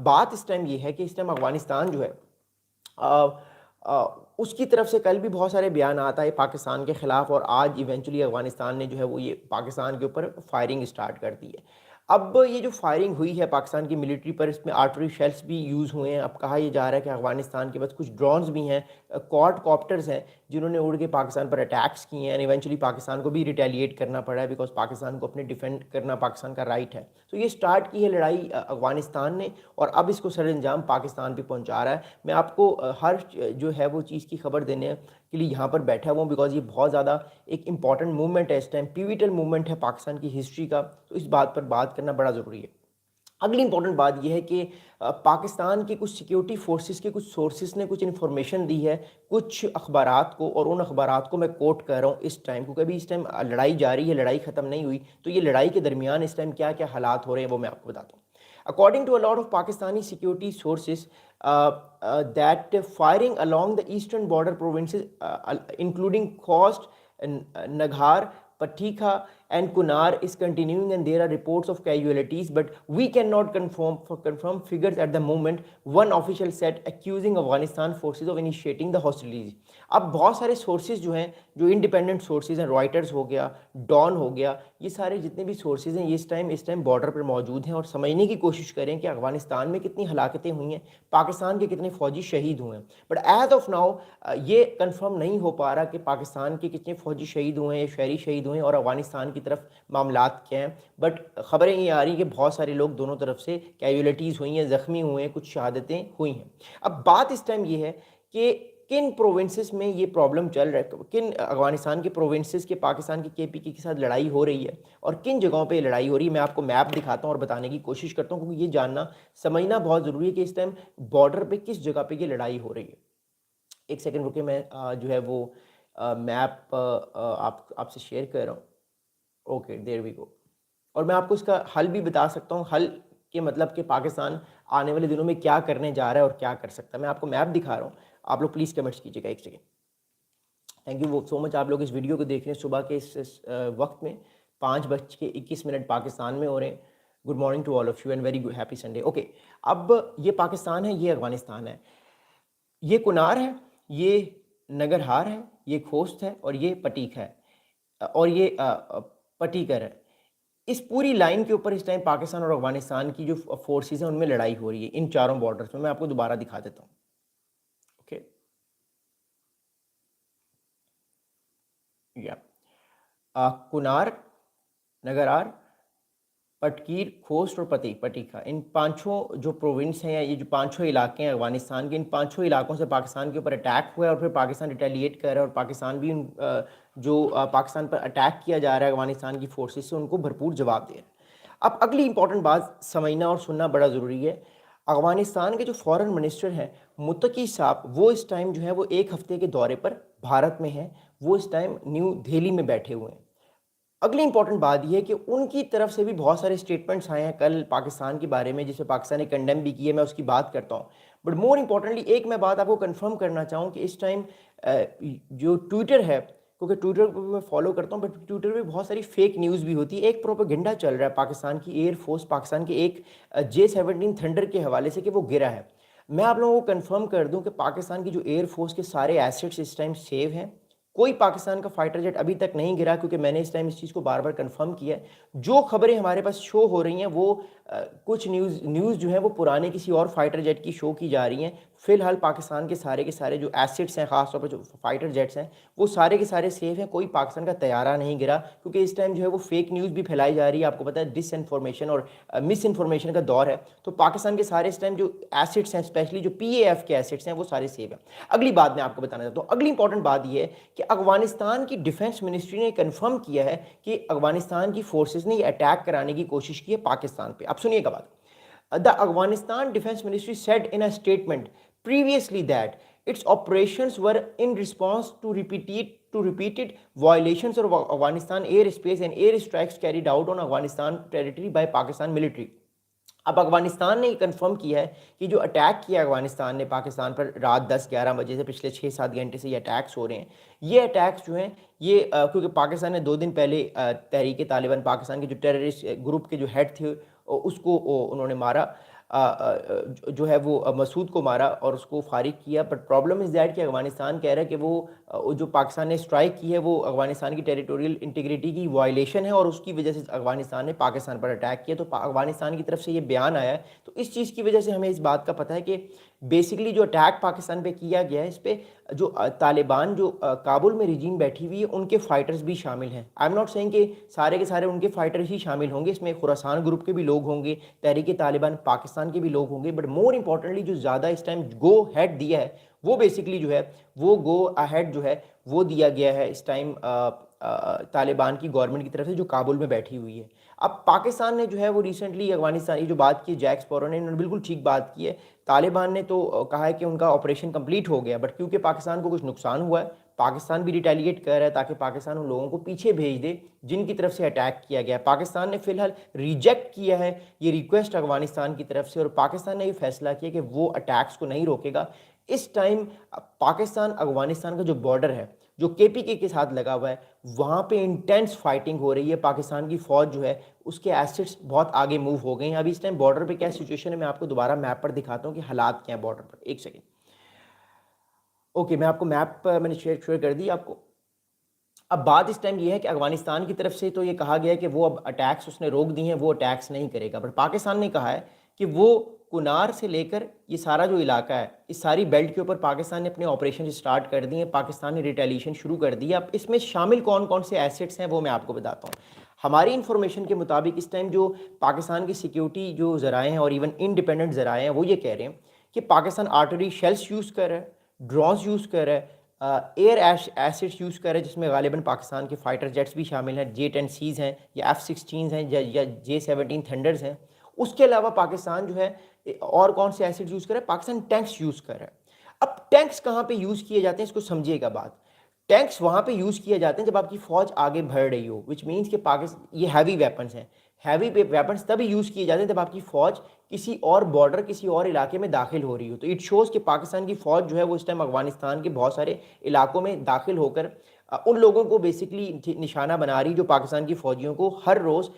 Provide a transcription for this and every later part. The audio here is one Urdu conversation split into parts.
بات اس ٹائم یہ ہے کہ اس ٹائم افغانستان جو ہے اس کی طرف سے کل بھی بہت سارے بیانات آئے پاکستان کے خلاف، اور آج ایونچولی افغانستان نے جو ہے وہ یہ پاکستان کے اوپر فائرنگ اسٹارٹ کر دی ہے۔ اب یہ جو فائرنگ ہوئی ہے پاکستان کی ملٹری پر، اس میں آرٹری شیلز بھی یوز ہوئے ہیں۔ اب کہا یہ جا رہا ہے کہ افغانستان کے پاس کچھ ڈرونز بھی ہیں، کوڈ کاپٹرز ہیں، جنہوں نے اڑ کے پاکستان پر اٹیکس کیے ہیں، ایونچولی پاکستان کو بھی ریٹیلیٹ کرنا پڑا ہے، بیکاز پاکستان کو اپنے ڈیفینڈ کرنا پاکستان کا رائٹ ہے۔ تو یہ سٹارٹ کی ہے لڑائی افغانستان نے، اور اب اس کو سر انجام پاکستان پہ پہنچا رہا ہے۔ میں آپ کو ہر جو ہے وہ چیز کی خبر دینے کے لیے یہاں پر بیٹھا ہوا ہوں، بیکاز یہ بہت زیادہ ایک امپورٹنٹ موومنٹ ہے، اس ٹائم پیویٹل موومنٹ ہے پاکستان کی ہسٹری کا، تو اس بات پر بات کرنا بڑا ضروری ہے۔ اگلی امپورٹنٹ بات یہ ہے کہ پاکستان کے کچھ سیکیورٹی فورسز کے کچھ سورسز نے کچھ انفارمیشن دی ہے کچھ اخبارات کو، اور ان اخبارات کو میں کوٹ کر رہا ہوں اس ٹائم، کیونکہ ابھی اس ٹائم لڑائی جاری ہے، لڑائی ختم نہیں ہوئی، تو یہ لڑائی کے درمیان اس ٹائم کیا کیا حالات ہو رہے ہیں وہ میں آپ کو بتاتا ہوں۔ According to a lot of Pakistani security sources, that firing along the eastern border provinces, including Khost, Naghar, Patika and Kunar is continuing, and there are reports of casualties, but we cannot confirm figures at the moment, one official said, accusing Afghanistan forces of initiating the hostilities. اب بہت سارے سورسز جو ہیں، جو انڈیپینڈنٹ سورسز ہیں، رائٹرز ہو گیا، ڈان ہو گیا، یہ سارے جتنے بھی سورسز ہیں یہ اس ٹائم بارڈر پر موجود ہیں، اور سمجھنے کی کوشش کریں کہ افغانستان میں کتنی ہلاکتیں ہوئی ہیں، پاکستان کے کتنے فوجی شہید ہوئے ہیں۔ بٹ ایز آف ناؤ یہ کنفرم نہیں ہو پا رہا کہ پاکستان کے کتنے فوجی شہید ہوئے ہیں، شہری شہید ہوئے ہیں، اور افغانستان کی طرف معاملات کیا ہیں۔ بٹ خبریں یہ آ رہی ہیں کہ بہت سارے لوگ دونوں طرف سے کیجولیٹیز ہوئی ہیں، زخمی ہوئے ہیں، کچھ شہادتیں ہوئی ہیں۔ اب بات اس ٹائم یہ ہے کہ کن پروونسز میں یہ پرابلم چل رہا ہے، کن افغانستان کے پروونسز کے پاکستان کی KPK کے ساتھ لڑائی ہو رہی ہے، اور کن جگہوں پہ لڑائی ہو رہی ہے۔ میں آپ کو میپ دکھاتا ہوں اور بتانے کی کوشش کرتا ہوں، کیونکہ یہ جاننا سمجھنا بہت ضروری ہے کہ اس ٹائم بارڈر پہ کس جگہ پہ یہ لڑائی ہو رہی ہے۔ ایک سیکنڈ رکے، میں جو ہے وہ میپ آپ سے شیئر کر رہا ہوں۔ اوکے، دیر وی گو۔ اور میں آپ کو اس کا حل بھی بتا سکتا ہوں، حل کے مطلب کہ پاکستان آنے والے دنوں میں کیا کرنے جا رہا ہے اور کیا کر سکتا ہے۔ میں آپ کو میپ دکھا رہا ہوں، آپ لوگ پلیز کمنٹس کیجیے گا ایک سیکنڈ۔ تھینک یو سو مچ، آپ لوگ اس ویڈیو کو دیکھ رہے ہیں صبح کے اس وقت میں 5:21 پاکستان میں ہو رہے ہیں۔ Good morning to all of you and very good happy Sunday. Okay, اب یہ پاکستان ہے، یہ افغانستان ہے، یہ کنار ہے، یہ نگرہار ہے، یہ کھوست ہے، اور یہ پٹیک ہے، اور یہ پٹیکر ہے۔ اس پوری لائن کے اوپر اس ٹائم پاکستان اور افغانستان کی جو فورسز ہیں ان میں لڑائی ہو رہی ہے، ان چاروں بارڈرز میں۔ میں آپ کو دوبارہ دکھا دیتا ہوں۔ اوکے، کنار، نگرہار، پٹکیر، کھوسٹ اور پٹیکا، ان پانچوں جو پروونس ہیں، یا یہ جو پانچوں علاقے ہیں افغانستان کے، ان پانچوں علاقوں سے پاکستان کے اوپر اٹیک ہوا ہے، اور پھر پاکستان ریٹیلیٹ کر رہا ہے، اور پاکستان بھی جو پاکستان پر اٹیک کیا جا رہا ہے افغانستان کی فورسز سے، ان کو بھرپور جواب دے رہا ہے۔ اب اگلی امپورٹنٹ بات سمجھنا اور سننا بڑا ضروری ہے۔ افغانستان کے جو فورن منسٹر ہیں متقی صاحب، وہ اس ٹائم جو ہے وہ ایک ہفتے کے دورے پر بھارت میں ہیں، وہ اس ٹائم نیو دہلی میں بیٹھے ہوئے ہیں۔ اگلی امپورٹنٹ بات یہ ہے کہ ان کی طرف سے بھی بہت سارے اسٹیٹمنٹس آئے ہیں کل پاکستان کے بارے میں، جسے پاکستان نے کنڈیم بھی کی ہے، میں اس کی بات کرتا ہوں۔ بٹ مور امپورٹنٹلی ایک میں بات آپ کو کنفرم کرنا چاہوں کہ اس ٹائم جو ٹویٹر ہے، کیونکہ ٹویٹر کو میں فالو کرتا ہوں، بٹ ٹویٹر پہ بہت ساری فیک نیوز بھی ہوتی ہے۔ ایک پروپیگنڈا چل رہا ہے پاکستان کی ایئر فورس، پاکستان کے ایک J-17 تھنڈر کے حوالے سے کہ وہ گرا ہے۔ میں آپ لوگوں کو کنفرم کر دوں کہ پاکستان کی جو ایئر فورس کے سارے ایسٹس اس ٹائم سیو ہیں، کوئی پاکستان کا فائٹر جیٹ ابھی تک نہیں گرا، کیونکہ میں نے اس ٹائم اس چیز کو بار بار کنفرم کیا ہے۔ جو خبریں ہمارے پاس شو ہو رہی ہیں وہ کچھ نیوز جو ہیں وہ پرانے کسی اور فائٹر جیٹ کی شو کی جا رہی ہیں۔ فی الحال پاکستان کے سارے جو ایسٹس ہیں، خاص طور پر جو فائٹر جیٹس ہیں، وہ سارے کے سارے سیف ہیں، کوئی پاکستان کا طیارہ نہیں گرا، کیونکہ اس ٹائم جو ہے وہ فیک نیوز بھی پھیلائی جا رہی ہے۔ آپ کو پتہ ہے ڈس انفارمیشن اور مس انفارمیشن کا دور ہے، تو پاکستان کے سارے اس ٹائم جو ایسٹس ہیں، اسپیشلی جو PAF کے ایسٹس ہیں، وہ سارے سیف ہیں۔ اگلی بات میں آپ کو بتانا چاہتا ہوں، اگلی امپورٹنٹ بات یہ ہے کہ افغانستان کی ڈیفنس منسٹری نے کنفرم کیا ہے کہ افغانستان کی فورسز نے یہ اٹیک کرانے کی کوشش کی ہے پاکستان پہ۔ اب سنیے گا بات۔ The Afghanistan Defense Ministry said in a statement previously that its operations were in response to repeated violations of Afghanistan airspace and air strikes carried out on Afghanistan territory by Pakistan military. اب افغانستان نے یہ کنفرم کیا ہے کہ جو اٹیک کیا افغانستان نے پاکستان پر رات 10-11 بجے سے پچھلے 6-7 گھنٹے سے یہ اٹیکس ہو رہے ہیں، یہ اٹیکس جو ہیں یہ کیونکہ پاکستان نے 2 دن پہلے تحریک طالبان پاکستان کے جو ٹیررسٹ گروپ کے جو ہیڈ تھے اس کو انہوں نے مارا، جو ہے وہ مسعود کو مارا اور اس کو فارغ کیا. بٹ پرابلم از دیٹ کہ افغانستان کہہ رہا ہے کہ وہ جو پاکستان نے اسٹرائک کی ہے وہ افغانستان کی ٹیریٹوریل انٹیگریٹی کی وائلیشن ہے اور اس کی وجہ سے افغانستان نے پاکستان پر اٹیک کیا. تو افغانستان کی طرف سے یہ بیان آیا ہے. تو اس چیز کی وجہ سے ہمیں اس بات کا پتہ ہے کہ بیسکلی جو اٹیک پاکستان پہ کیا گیا ہے اس پہ جو طالبان جو کابل میں ریجیم بیٹھی ہوئی ہے ان کے فائٹرز بھی شامل ہیں. آئی ایم ناٹ سینگ کہ سارے کے سارے ان کے فائٹرز ہی شامل ہوں گے, اس میں خراسان گروپ کے بھی لوگ ہوں گے, تحریک طالبان پاکستان کے بھی لوگ ہوں گے. بٹ مور امپورٹنٹلی جو زیادہ اس ٹائم گو ہیڈ دیا ہے وہ بیسکلی جو ہے وہ گو ہیڈ جو ہے وہ دیا گیا ہے اس ٹائم طالبان کی گورنمنٹ کی طرف سے جو کابل میں بیٹھی ہوئی ہے. اب پاکستان نے جو ہے وہ ریسنٹلی افغانستان کی جو بات کی جیک اسپیرو نے, انہوں نے بالکل ٹھیک بات کی ہے. طالبان نے تو کہا ہے کہ ان کا آپریشن کمپلیٹ ہو گیا, بٹ کیونکہ پاکستان کو کچھ نقصان ہوا ہے پاکستان بھی ریٹیلیٹ کر رہا ہے تاکہ پاکستان ان لوگوں کو پیچھے بھیج دے جن کی طرف سے اٹیک کیا گیا. پاکستان نے فی الحال ریجیکٹ کیا ہے یہ ریکویسٹ افغانستان کی طرف سے, اور پاکستان نے یہ فیصلہ کیا کہ وہ اٹیکس کو نہیں روکے گا. اس ٹائم پاکستان افغانستان کا جو بارڈر ہے جو KPK کے ساتھ لگا ہوا ہے وہاں پہ انٹینس فائٹنگ ہو رہی ہے. پاکستان کی فوج جو ہے اس کے ایسٹس بہت آگے موو ہو گئے ہیں. ابھی اس ٹائم بارڈر پہ کیا سچویشن ہے میں آپ کو دوبارہ میپ پر دکھاتا ہوں کہ حالات کیا ہیں بارڈر پر. ایک سیکنڈ. اوکے, میں آپ کو میپ میں نے شیئر کر دی آپ کو. اب بات اس ٹائم یہ ہے کہ افغانستان کی طرف سے تو یہ کہا گیا ہے کہ وہ اب اٹیکس اس نے روک دی ہیں, وہ اٹیکس نہیں کرے گا. بٹ پاکستان نے کہا ہے کہ وہ کنار سے لے کر یہ سارا جو علاقہ ہے اس ساری بیلٹ کے اوپر پاکستان نے اپنے آپریشن سٹارٹ کر دیے ہیں. پاکستان نے ریٹیلیشن شروع کر دی ہے. اب اس میں شامل کون کون سے ایسٹس ہیں وہ میں آپ کو بتاتا ہوں. ہماری انفارمیشن کے مطابق اس ٹائم جو پاکستان کی سیکیورٹی جو ذرائع ہیں اور ایون انڈیپینڈنٹ ذرائع ہیں وہ یہ کہہ رہے ہیں کہ پاکستان آرٹری شیلس یوز کر رہا ہے, ڈرونز یوز کر رہا ہے, ایئر ایسٹس یوز کر رہے ہیں جس میں غالباً پاکستان کے فائٹر جیٹس بھی شامل ہیں, J-10Cs ہیں یا F-16s ہیں یا J-17 تھنڈرز ہیں. اس کے علاوہ پاکستان جو ہے اور کون سے ایسٹس یوز کر رہا ہے, پاکستان ٹینکس یوز کر رہا ہے. اب ٹینکس کہاں پہ یوز کیے جاتے ہیں اس کو سمجھیے گا بات. ٹینکس وہاں پہ یوز کیے جاتے ہیں جب آپ کی فوج آگے بڑھ رہی ہو, وچ مینس کہ یہ ہیوی ویپنس ہیں. ہیوی ویپنس تبھی یوز کیے جاتے ہیں جب آپ کی فوج کسی اور بارڈر کسی اور علاقے میں داخل ہو رہی ہو. تو اٹ شوز کہ پاکستان کی فوج جو ہے وہ اس ٹائم افغانستان کے بہت سارے علاقوں میں داخل ہو کر ان لوگوں کو بیسکلی نشانہ بنا رہی جو پاکستان کی فوجیوں کو ہر روز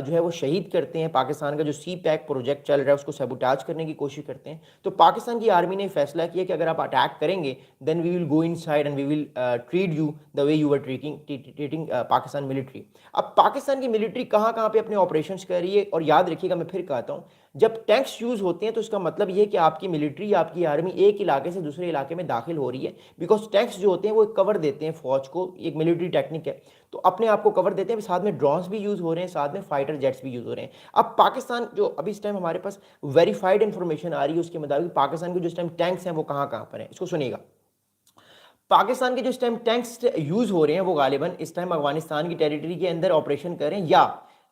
جو ہے وہ شہید کرتے ہیں. پاکستان کا جو سی پیک پروجیکٹ چل رہا ہے اس کو سیبوٹاج کرنے کی کوشش کرتے ہیں. تو پاکستان کی آرمی نے فیصلہ کیا کہ اگر آپ اٹیک کریں گے then we will go inside and we will treat you the way you are treating Pakistan military. اب پاکستان کی ملٹری کہاں کہاں پہ اپنے آپریشنس کر رہی ہے, اور یاد رکھیے گا میں پھر کہتا ہوں جب ٹینکس یوز ہوتے ہیں تو اس کا مطلب یہ ہے کہ آپ کی ملٹری آپ کی آرمی ایک علاقے سے دوسرے علاقے میں داخل ہو رہی ہے, بیکاز ٹینکس جو ہوتے ہیں وہ ایک کور دیتے ہیں فوج کو, ایک ملٹری ٹیکنک ہے تو اپنے آپ کو کور دیتے ہیں. ساتھ میں ڈرونز بھی یوز ہو رہے ہیں, ساتھ میں فائٹر جیٹس بھی یوز ہو رہے ہیں. اب پاکستان جو ابھی اس ٹائم ہمارے پاس ویریفائڈ انفارمیشن آ رہی ہے اس کے مطابق پاکستان کے جو اس ٹائم ٹینکس ہیں وہ کہاں کہاں پر ہیں, اس کو سنیے گا. پاکستان کے جو اس ٹائم ٹینکس یوز ہو رہے ہیں وہ غالباً اس ٹائم افغانستان کی ٹیریٹری کے اندر آپریشن کر رہے ہیں, یا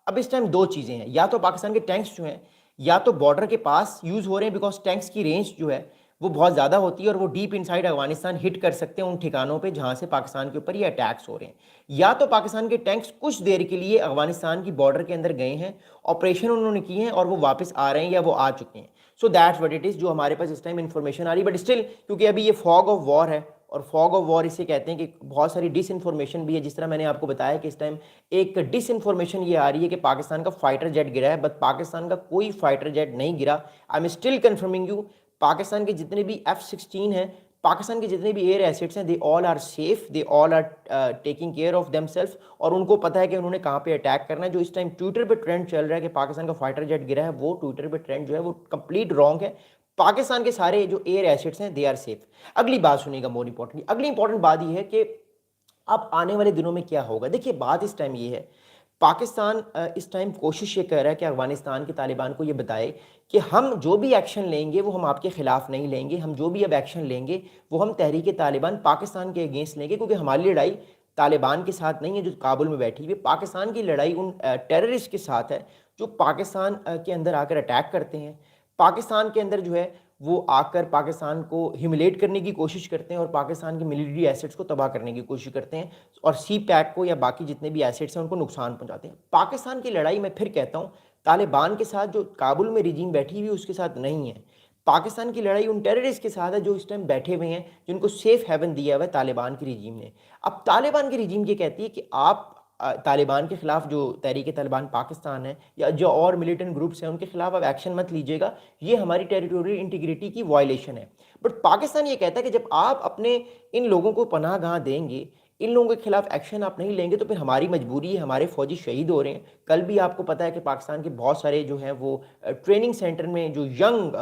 اب اس ٹائم دو چیزیں ہیں, یا تو پاکستان کے ٹینکس جو ہیں یا تو بارڈر کے پاس یوز ہو رہے ہیں بیکاز ٹینکس کی رینج جو ہے وہ بہت زیادہ ہوتی ہے اور وہ ڈیپ انسائڈ افغانستان ہٹ کر سکتے ہیں ان ٹھکانوں پہ جہاں سے پاکستان کے اوپر یہ اٹیکس ہو رہے ہیں, یا تو پاکستان کے ٹینکس کچھ دیر کے لیے افغانستان کی بارڈر کے اندر گئے ہیں, آپریشن انہوں نے کیے ہیں اور وہ واپس آ رہے ہیں یا وہ آ چکے ہیں. So that's what it is جو ہمارے پاس اس ٹائم انفارمیشن آ رہی ہے. بٹ اسٹل کیونکہ ابھی یہ فاگ آف وار ہے, اور فاگ آف وار اسے کہتے ہیں کہ بہت ساری ڈس انفارمیشن بھی ہے, جس طرح میں نے آپ کو بتایا کہ اس ٹائم ایک ڈس انفارمیشن یہ آ رہی ہے کہ پاکستان کا فائٹر جیٹ گرا ہے, بٹ پاکستان کا کوئی فائٹر جیٹ نہیں گرا. I am still confirming you Pakistan کے جتنے بھی F-16 ہیں, پاکستان کے جتنے بھی ایئر ایسٹس ہیں, they all are safe, they all are taking care of them self, اور ان کو پتہ ہے کہ انہوں نے کہاں پہ اٹیک کرنا ہے. جو اس ٹائم ٹویٹر پہ ٹرینڈ چل رہا ہے کہ پاکستان کا فائٹر جیٹ گرا ہے, وہ ٹویٹر پہ ٹرینڈ جو ہے وہ کمپلیٹ رانگ ہے. پاکستان کے سارے جو ایئر ایسٹس ہیں دے آر سیف. اگلی بات سنیے گا, مور امپورٹنٹلی اگلی امپورٹنٹ بات یہ ہے کہ اب آنے والے دنوں میں کیا ہوگا. دیکھیے بات اس ٹائم یہ ہے, پاکستان اس ٹائم کوشش یہ کر رہا ہے کہ افغانستان کے طالبان کو یہ بتائے کہ ہم جو بھی ایکشن لیں گے وہ ہم آپ کے خلاف نہیں لیں گے, ہم جو بھی اب ایکشن لیں گے وہ ہم تحریک طالبان پاکستان کے اگینسٹ لیں گے, کیونکہ ہماری لڑائی طالبان کے ساتھ نہیں ہے جو کابل میں بیٹھی ہوئی ہے. پاکستان کی لڑائی ان ٹیررسٹ کے ساتھ ہے جو پاکستان کے اندر آ کر اٹیک کرتے ہیں, پاکستان کے اندر جو ہے وہ آ کر پاکستان کو ہیوملیٹ کرنے کی کوشش کرتے ہیں اور پاکستان کے ملٹری ایسٹس کو تباہ کرنے کی کوشش کرتے ہیں, اور سی پیک کو یا باقی جتنے بھی ایسٹس ہیں ان کو نقصان پہنچاتے ہیں. پاکستان کی لڑائی میں پھر کہتا ہوں طالبان کے ساتھ جو کابل میں ریجیم بیٹھی ہوئی اس کے ساتھ نہیں ہے. پاکستان کی لڑائی ان ٹیررسٹ کے ساتھ ہے جو اس ٹائم بیٹھے ہوئے ہیں, جن کو سیف ہیون دیا ہوا ہے طالبان کی ریجیم نے. اب طالبان کی ریجیم یہ کہتی ہے کہ آپ طالبان کے خلاف جو تحریک طالبان پاکستان ہے یا جو اور ملیٹنٹ گروپس ہیں ان کے خلاف اب ایکشن مت لیجیے گا، یہ ہماری ٹیریٹوریل انٹیگریٹی کی وائلیشن ہے۔ بٹ پاکستان یہ کہتا ہے کہ جب آپ اپنے ان لوگوں کو پناہ گاہ دیں گے، ان لوگوں کے خلاف ایکشن آپ نہیں لیں گے، تو پھر ہماری مجبوری ہے، ہمارے فوجی شہید ہو رہے ہیں۔ کل بھی آپ کو پتہ ہے کہ پاکستان کے بہت سارے جو ہیں وہ ٹریننگ سینٹر میں جو ینگ